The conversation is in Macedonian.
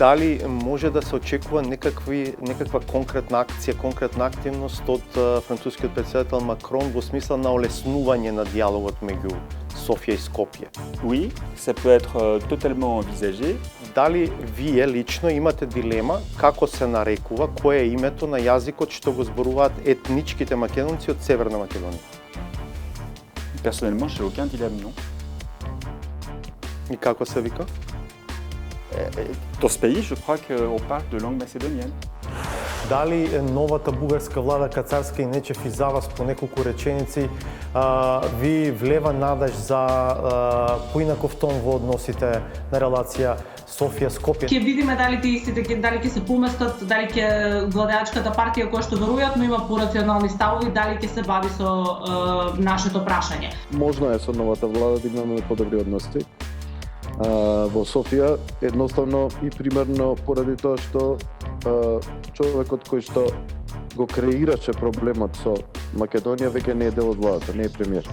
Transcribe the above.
Дали може да се очекува некаква конкретна акција, конкретна активност од францускиот председател Макрон во смисла на олеснување на диалогот меѓу Софија и Скопје? Oui, ça peut être totalement envisagé. Дали вие лично имате дилема како се нарекува, кое е името на јазикот што го зборуваат етничките македонци од Северна Македонија? Personnellement, j'ai aucun dilemme, non. И како се вика? Dans ce pays, je crois qu'on parle de langue macédonienne. Дали новата бугарска влада Кацарска и Нечев и за вас по неколку реченици ви влева надеж за поинаков тон во односите на релација Софија-Скопје? Ќе видиме дали ќе се поместат, дали ќе владеачката партија која што веројатно има порационални ставови, дали ќе се бави со нашето прашање. Можно е со новата влада да имаме подобри односи. Во Софија едноставно и примерно поради тоа што човекот кој што го креираше проблемот со Македонија веќе не е дел од владата, не е премиер.